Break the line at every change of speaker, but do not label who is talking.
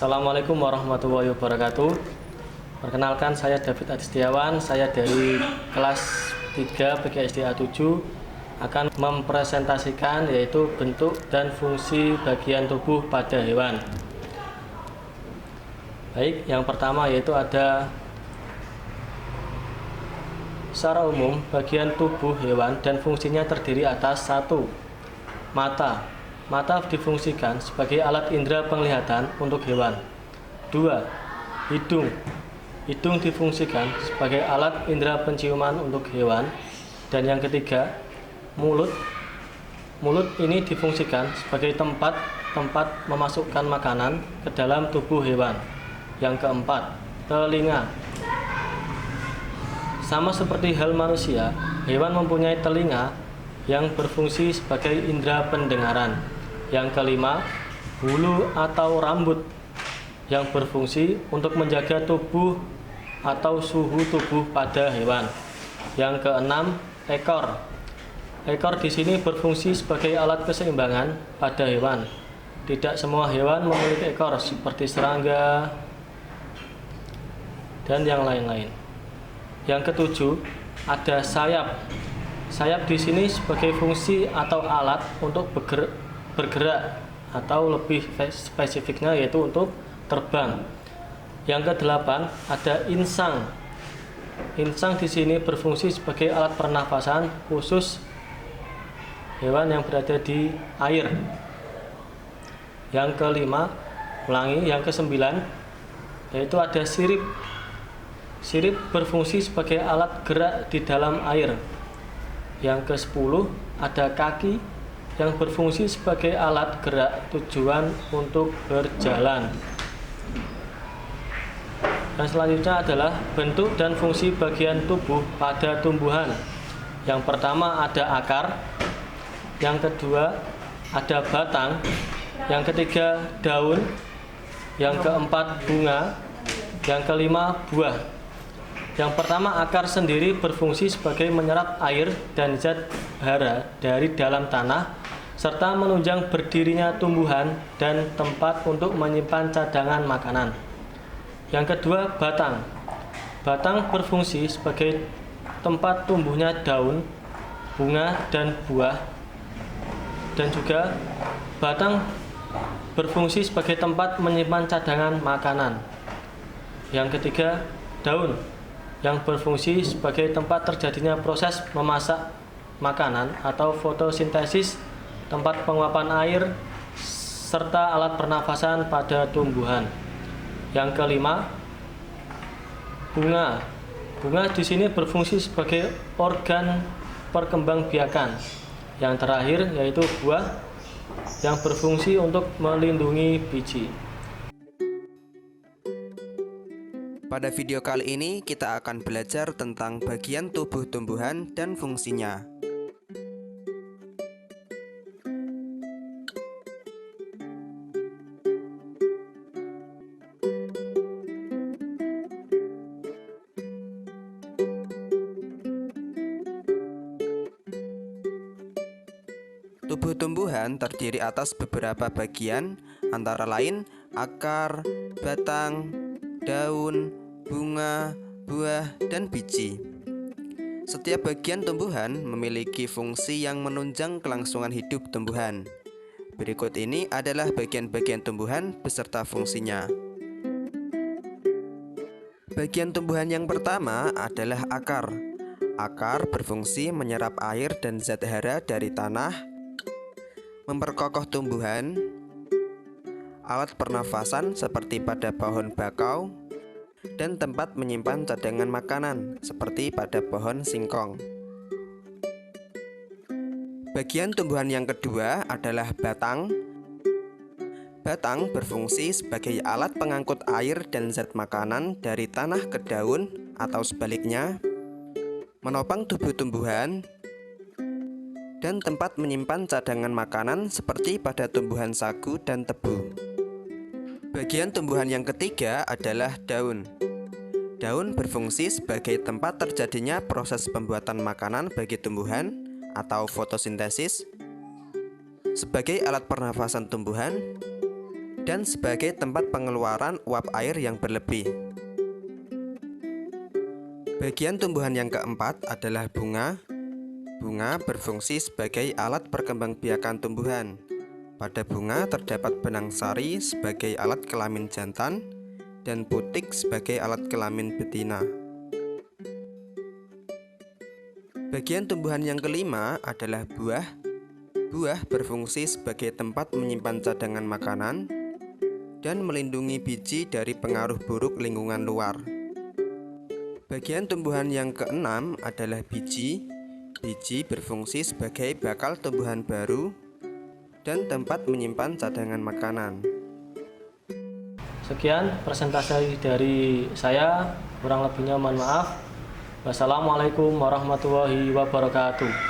Assalamualaikum warahmatullahi wabarakatuh. Perkenalkan, saya David Adistiawan. Saya dari kelas 3 PGSDA 7 akan mempresentasikan yaitu bentuk dan fungsi bagian tubuh pada hewan. Baik, yang pertama yaitu ada secara umum bagian tubuh hewan dan fungsinya terdiri atas 1. Mata. Mata difungsikan sebagai alat indera penglihatan untuk hewan. 2. Hidung. Hidung difungsikan sebagai alat indera penciuman untuk hewan. Dan yang ketiga, mulut. Mulut ini difungsikan sebagai tempat memasukkan makanan ke dalam tubuh hewan. Yang keempat, telinga. Sama seperti hal manusia, hewan mempunyai telinga yang berfungsi sebagai indera pendengaran. Yang kelima, bulu atau rambut yang berfungsi untuk menjaga tubuh atau suhu tubuh pada hewan. Yang keenam, ekor. Ekor di sini berfungsi sebagai alat keseimbangan pada hewan. Tidak semua hewan memiliki ekor seperti serangga dan yang lain-lain. Yang ketujuh, ada sayap. Sayap di sini sebagai fungsi atau alat untuk bergerak atau lebih spesifiknya yaitu untuk terbang. Yang kedelapan, ada insang. Insang di sini berfungsi sebagai alat pernafasan khusus hewan yang berada di air. Yang kelima, yang kesembilan yaitu ada sirip. Sirip berfungsi sebagai alat gerak di dalam air. Yang ke-10 ada kaki yang berfungsi sebagai alat gerak tujuan untuk berjalan. Dan selanjutnya adalah bentuk dan fungsi bagian tubuh pada tumbuhan. Yang pertama ada akar, yang kedua ada batang, yang ketiga daun, yang keempat bunga, yang kelima buah. Yang pertama, akar sendiri berfungsi sebagai menyerap air dan zat hara dari dalam tanah serta menunjang berdirinya tumbuhan dan tempat untuk menyimpan cadangan makanan. Yang kedua, batang. Batang berfungsi sebagai tempat tumbuhnya daun, bunga, dan buah. Dan juga batang berfungsi sebagai tempat menyimpan cadangan makanan. Yang ketiga, daun yang berfungsi sebagai tempat terjadinya proses memasak makanan atau fotosintesis, tempat penguapan air, serta alat pernafasan pada tumbuhan. Yang kelima, bunga. Bunga di sini berfungsi sebagai organ perkembangbiakan. Yang terakhir yaitu buah yang berfungsi untuk melindungi biji.
Pada video kali ini kita akan belajar tentang bagian tubuh tumbuhan dan fungsinya. Tubuh tumbuhan terdiri atas beberapa bagian, antara lain akar, batang, daun, bunga, buah, dan biji. Setiap bagian tumbuhan memiliki fungsi yang menunjang kelangsungan hidup tumbuhan. Berikut ini adalah bagian-bagian tumbuhan beserta fungsinya. Bagian tumbuhan yang pertama adalah akar. Akar berfungsi menyerap air dan zat hara dari tanah, memperkokoh tumbuhan, alat pernafasan seperti pada pohon bakau, dan tempat menyimpan cadangan makanan seperti pada pohon singkong. Bagian tumbuhan yang kedua adalah batang. Batang berfungsi sebagai alat pengangkut air dan zat makanan dari tanah ke daun atau sebaliknya, menopang tubuh tumbuhan, dan tempat menyimpan cadangan makanan seperti pada tumbuhan sagu dan tebu. Bagian tumbuhan yang ketiga adalah daun. Daun berfungsi sebagai tempat terjadinya proses pembuatan makanan bagi tumbuhan atau fotosintesis, sebagai alat pernafasan tumbuhan, dan sebagai tempat pengeluaran uap air yang berlebih. Bagian tumbuhan yang keempat adalah bunga. Bunga berfungsi sebagai alat perkembangbiakan tumbuhan. Pada bunga terdapat benang sari sebagai alat kelamin jantan dan putik sebagai alat kelamin betina. Bagian tumbuhan yang kelima adalah buah. Buah berfungsi sebagai tempat menyimpan cadangan makanan dan melindungi biji dari pengaruh buruk lingkungan luar. Bagian tumbuhan yang keenam adalah biji. Biji berfungsi sebagai bakal tumbuhan baru dan tempat menyimpan cadangan makanan.
Sekian presentasi dari saya, kurang lebihnya mohon maaf. Wassalamualaikum warahmatullahi wabarakatuh.